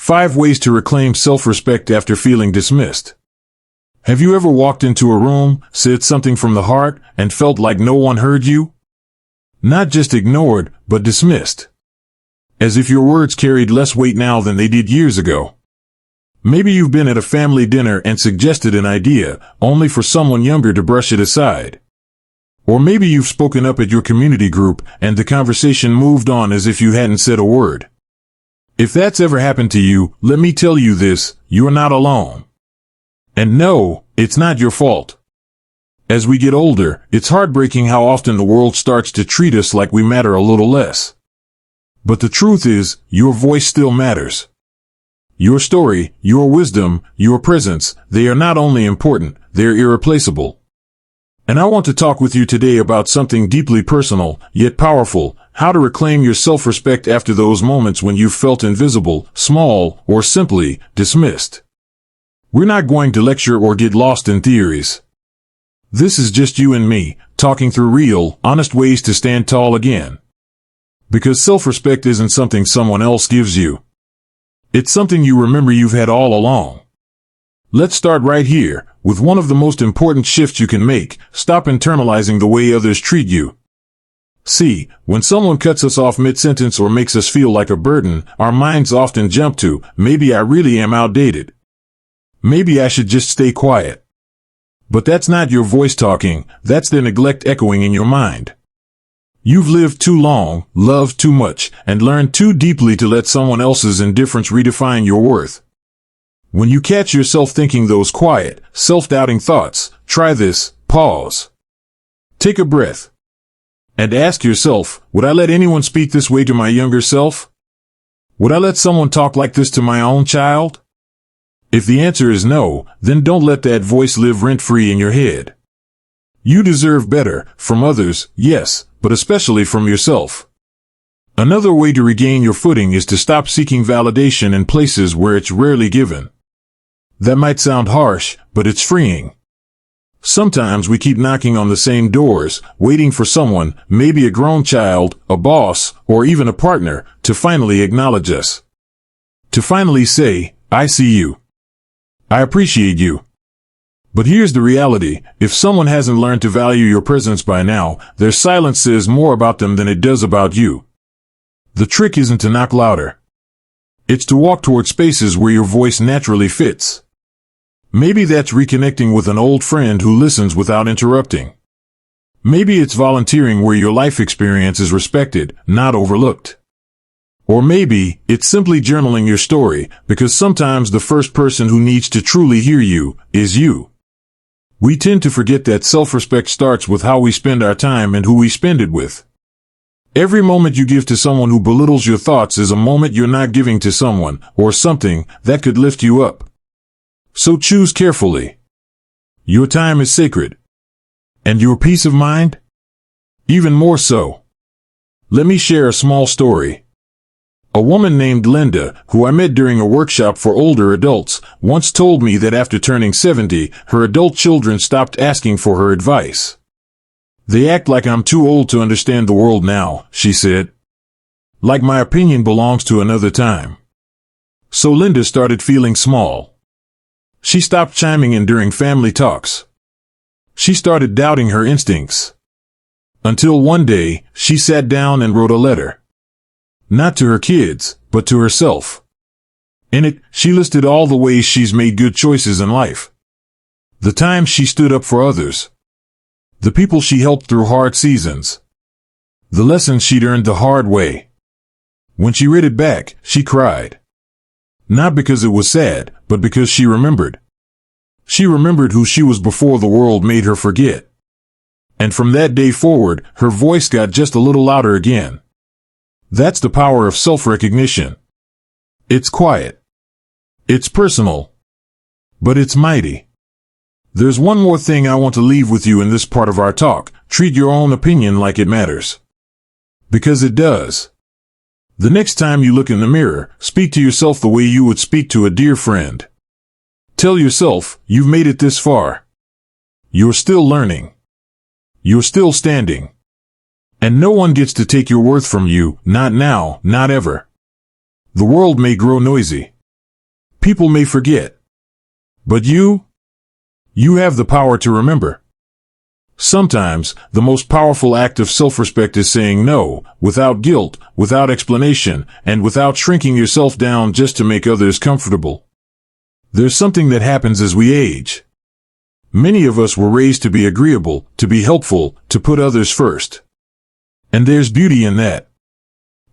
5 ways to reclaim self-respect after feeling dismissed. Have you ever walked into a room, said something from the heart, and felt like no one heard you? Not just ignored, but dismissed. As if your words carried less weight now than they did years ago. Maybe you've been at a family dinner and suggested an idea, only for someone younger to brush it aside. Or maybe you've spoken up at your community group, and the conversation moved on as if you hadn't said a word. If that's ever happened to you, let me tell you this, you're not alone. And no, it's not your fault. As we get older, it's heartbreaking how often the world starts to treat us like we matter a little less. But the truth is, your voice still matters. Your story, your wisdom, your presence, they are not only important, they're irreplaceable. And I want to talk with you today about something deeply personal, yet powerful, how to reclaim your self-respect after those moments when you felt invisible, small, or simply dismissed. We're not going to lecture or get lost in theories. This is just you and me, talking through real, honest ways to stand tall again. Because self-respect isn't something someone else gives you. It's something you remember you've had all along. Let's start right here, with one of the most important shifts you can make: stop internalizing the way others treat you. See, when someone cuts us off mid-sentence or makes us feel like a burden, our minds often jump to, maybe I really am outdated. Maybe I should just stay quiet. But that's not your voice talking, that's their neglect echoing in your mind. You've lived too long, loved too much, and learned too deeply to let someone else's indifference redefine your worth. When you catch yourself thinking those quiet, self-doubting thoughts, try this: pause. Take a breath. And ask yourself, would I let anyone speak this way to my younger self? Would I let someone talk like this to my own child? If the answer is no, then don't let that voice live rent-free in your head. You deserve better, from others, yes, but especially from yourself. Another way to regain your footing is to stop seeking validation in places where it's rarely given. That might sound harsh, but it's freeing. Sometimes we keep knocking on the same doors, waiting for someone, maybe a grown child, a boss, or even a partner, to finally acknowledge us. To finally say, I see you. I appreciate you. But here's the reality: if someone hasn't learned to value your presence by now, their silence says more about them than it does about you. The trick isn't to knock louder. It's to walk toward spaces where your voice naturally fits. Maybe that's reconnecting with an old friend who listens without interrupting. Maybe it's volunteering where your life experience is respected, not overlooked. Or maybe it's simply journaling your story, because sometimes the first person who needs to truly hear you is you. We tend to forget that self-respect starts with how we spend our time and who we spend it with. Every moment you give to someone who belittles your thoughts is a moment you're not giving to someone, or something, that could lift you up. So choose carefully. Your time is sacred. And your peace of mind? Even more so. Let me share a small story. A woman named Linda, who I met during a workshop for older adults, once told me that after turning 70, her adult children stopped asking for her advice. They act like I'm too old to understand the world now, she said. Like my opinion belongs to another time. So Linda started feeling small. She stopped chiming in during family talks. She started doubting her instincts. Until one day, she sat down and wrote a letter. Not to her kids, but to herself. In it, she listed all the ways she's made good choices in life. The times she stood up for others. The people she helped through hard seasons. The lessons she'd earned the hard way. When she read it back, she cried. Not because it was sad, but because she remembered. She remembered who she was before the world made her forget. And from that day forward, her voice got just a little louder again. That's the power of self-recognition. It's quiet. It's personal. But it's mighty. There's one more thing I want to leave with you in this part of our talk. Treat your own opinion like it matters. Because it does. The next time you look in the mirror, speak to yourself the way you would speak to a dear friend. Tell yourself, you've made it this far. You're still learning. You're still standing. And no one gets to take your worth from you, not now, not ever. The world may grow noisy. People may forget. But you have the power to remember. Sometimes, the most powerful act of self-respect is saying no, without guilt, without explanation, and without shrinking yourself down just to make others comfortable. There's something that happens as we age. Many of us were raised to be agreeable, to be helpful, to put others first. And there's beauty in that.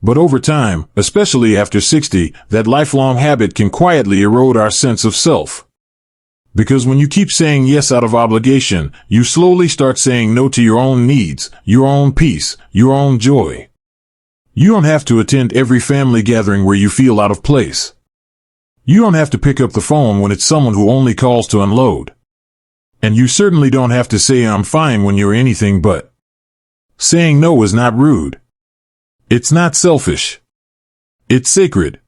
But over time, especially after 60, that lifelong habit can quietly erode our sense of self. Because when you keep saying yes out of obligation, you slowly start saying no to your own needs, your own peace, your own joy. You don't have to attend every family gathering where you feel out of place. You don't have to pick up the phone when it's someone who only calls to unload. And you certainly don't have to say I'm fine when you're anything but. Saying no is not rude. It's not selfish. It's sacred.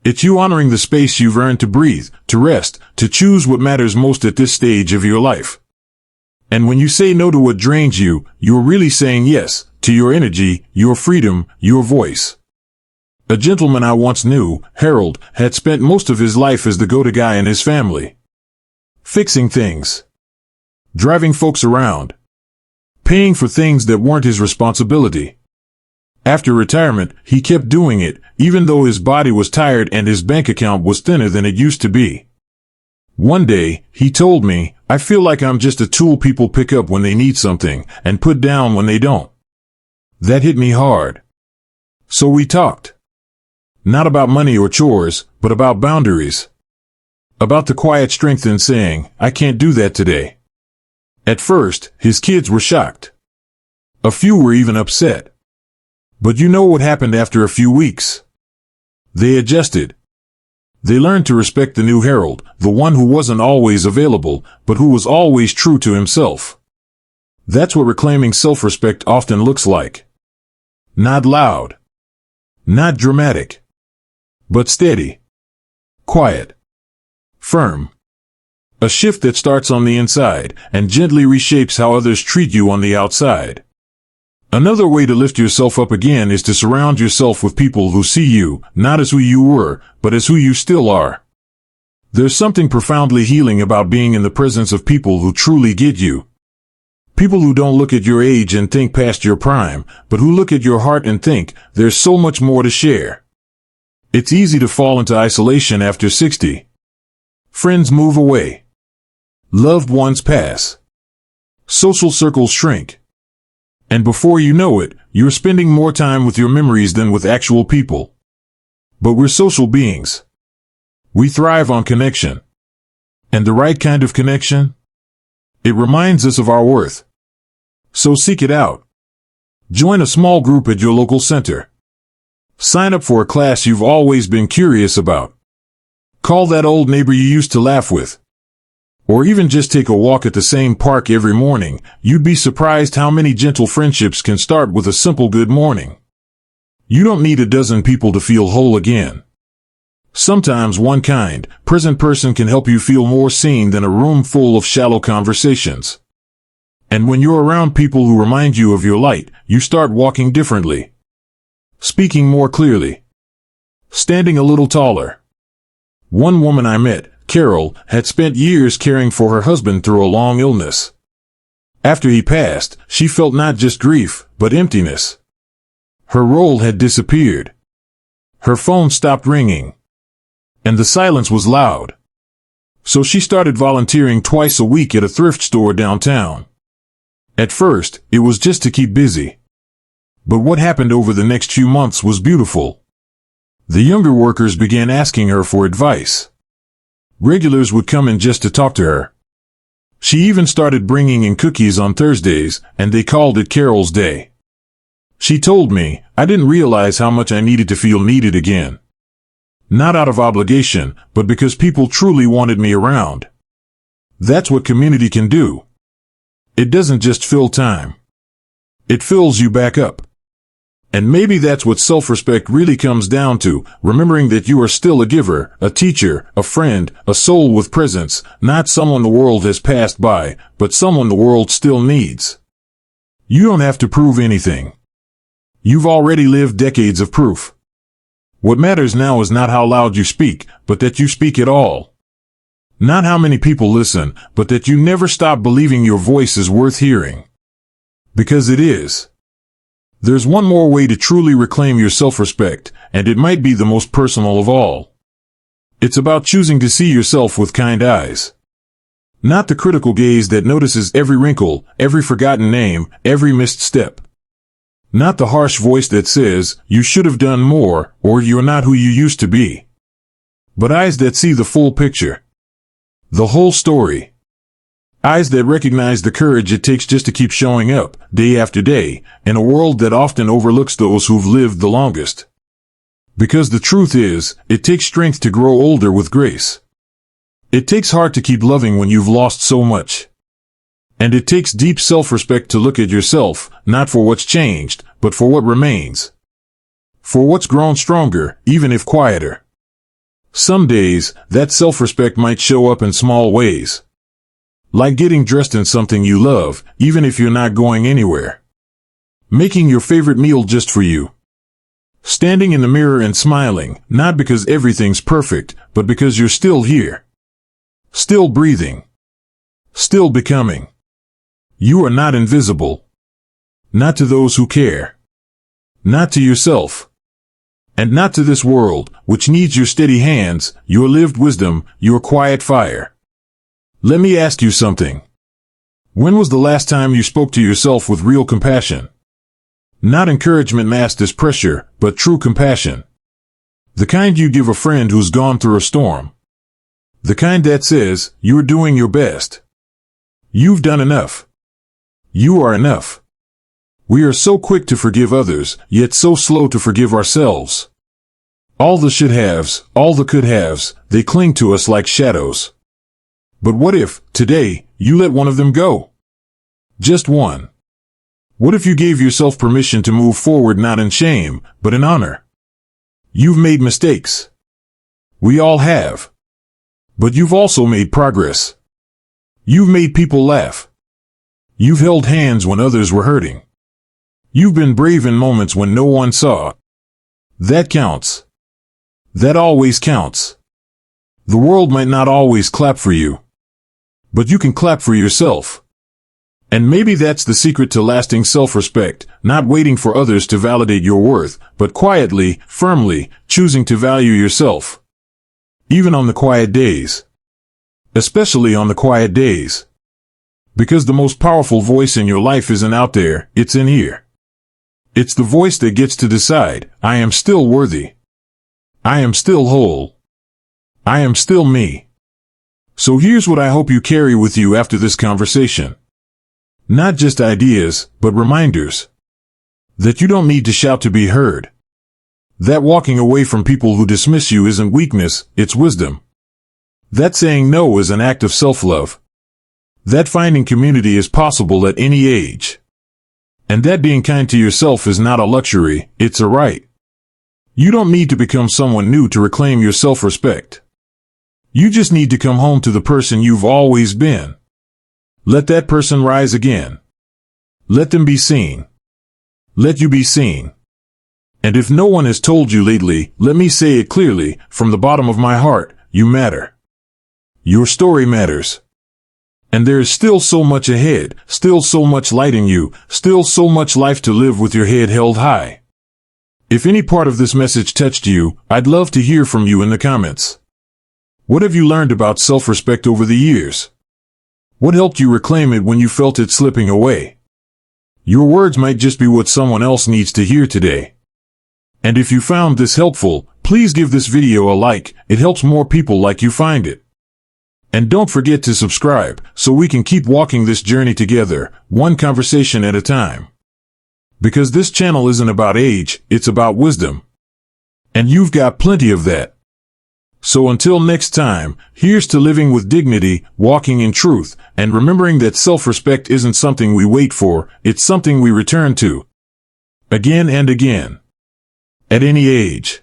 It's you honoring the space you've earned to breathe, to rest, to choose what matters most at this stage of your life. And when you say no to what drains you, you're really saying yes to your energy, your freedom, your voice. A gentleman I once knew, Harold, had spent most of his life as the go-to guy in his family. Fixing things. Driving folks around. Paying for things that weren't his responsibility. After retirement, he kept doing it, even though his body was tired and his bank account was thinner than it used to be. One day, he told me, I feel like I'm just a tool people pick up when they need something, and put down when they don't. That hit me hard. So we talked. Not about money or chores, but about boundaries. About the quiet strength in saying, I can't do that today. At first, his kids were shocked. A few were even upset. But you know what happened after a few weeks? They adjusted. They learned to respect the new Harold, the one who wasn't always available, but who was always true to himself. That's what reclaiming self-respect often looks like. Not loud. Not dramatic. But steady. Quiet. Firm. A shift that starts on the inside and gently reshapes how others treat you on the outside. Another way to lift yourself up again is to surround yourself with people who see you, not as who you were, but as who you still are. There's something profoundly healing about being in the presence of people who truly get you. People who don't look at your age and think past your prime, but who look at your heart and think, there's so much more to share. It's easy to fall into isolation after 60. Friends move away. Loved ones pass. Social circles shrink. And before you know it, you're spending more time with your memories than with actual people. But we're social beings. We thrive on connection. And the right kind of connection? It reminds us of our worth. So seek it out. Join a small group at your local center. Sign up for a class you've always been curious about. Call that old neighbor you used to laugh with. Or even just take a walk at the same park every morning. You'd be surprised how many gentle friendships can start with a simple good morning. You don't need a dozen people to feel whole again. Sometimes one kind, present person can help you feel more seen than a room full of shallow conversations. And when you're around people who remind you of your light, you start walking differently. Speaking more clearly. Standing a little taller. One woman I met, Carol, had spent years caring for her husband through a long illness. After he passed, she felt not just grief, but emptiness. Her role had disappeared. Her phone stopped ringing. And the silence was loud. So she started volunteering twice a week at a thrift store downtown. At first, it was just to keep busy. But what happened over the next few months was beautiful. The younger workers began asking her for advice. Regulars would come in just to talk to her. She even started bringing in cookies on Thursdays, and they called it Carol's Day. She told me, I didn't realize how much I needed to feel needed again. Not out of obligation, but because people truly wanted me around. That's what community can do. It doesn't just fill time. It fills you back up. And maybe that's what self-respect really comes down to, remembering that you are still a giver, a teacher, a friend, a soul with presence, not someone the world has passed by, but someone the world still needs. You don't have to prove anything. You've already lived decades of proof. What matters now is not how loud you speak, but that you speak at all. Not how many people listen, but that you never stop believing your voice is worth hearing. Because it is. There's one more way to truly reclaim your self-respect, and it might be the most personal of all. It's about choosing to see yourself with kind eyes. Not the critical gaze that notices every wrinkle, every forgotten name, every missed step. Not the harsh voice that says, you should have done more, or you're not who you used to be. But eyes that see the full picture. The whole story. Eyes that recognize the courage it takes just to keep showing up, day after day, in a world that often overlooks those who've lived the longest. Because the truth is, it takes strength to grow older with grace. It takes heart to keep loving when you've lost so much. And it takes deep self-respect to look at yourself, not for what's changed, but for what remains. For what's grown stronger, even if quieter. Some days, that self-respect might show up in small ways. Like getting dressed in something you love, even if you're not going anywhere. Making your favorite meal just for you. Standing in the mirror and smiling, not because everything's perfect, but because you're still here. Still breathing. Still becoming. You are not invisible. Not to those who care. Not to yourself. And not to this world, which needs your steady hands, your lived wisdom, your quiet fire. Let me ask you something. When was the last time you spoke to yourself with real compassion? Not encouragement masked as pressure, but true compassion. The kind you give a friend who's gone through a storm. The kind that says, you're doing your best. You've done enough. You are enough. We are so quick to forgive others, yet so slow to forgive ourselves. All the should-haves, all the could-haves, they cling to us like shadows. But what if, today, you let one of them go? Just one. What if you gave yourself permission to move forward not in shame, but in honor? You've made mistakes. We all have. But you've also made progress. You've made people laugh. You've held hands when others were hurting. You've been brave in moments when no one saw. That counts. That always counts. The world might not always clap for you. But you can clap for yourself. And maybe that's the secret to lasting self-respect, not waiting for others to validate your worth, but quietly, firmly, choosing to value yourself. Even on the quiet days. Especially on the quiet days. Because the most powerful voice in your life isn't out there, it's in here. It's the voice that gets to decide, I am still worthy. I am still whole. I am still me. So here's what I hope you carry with you after this conversation. Not just ideas, but reminders. That you don't need to shout to be heard. That walking away from people who dismiss you isn't weakness, it's wisdom. That saying no is an act of self-love. That finding community is possible at any age. And that being kind to yourself is not a luxury, it's a right. You don't need to become someone new to reclaim your self-respect. You just need to come home to the person you've always been. Let that person rise again. Let them be seen. Let you be seen. And if no one has told you lately, let me say it clearly, from the bottom of my heart, you matter. Your story matters. And there is still so much ahead, still so much light in you, still so much life to live with your head held high. If any part of this message touched you, I'd love to hear from you in the comments. What have you learned about self-respect over the years? What helped you reclaim it when you felt it slipping away? Your words might just be what someone else needs to hear today. And if you found this helpful, please give this video a like, it helps more people like you find it. And don't forget to subscribe, so we can keep walking this journey together, one conversation at a time. Because this channel isn't about age, it's about wisdom. And you've got plenty of that. So until next time, here's to living with dignity, walking in truth, and remembering that self-respect isn't something we wait for, it's something we return to. Again and again. At any age.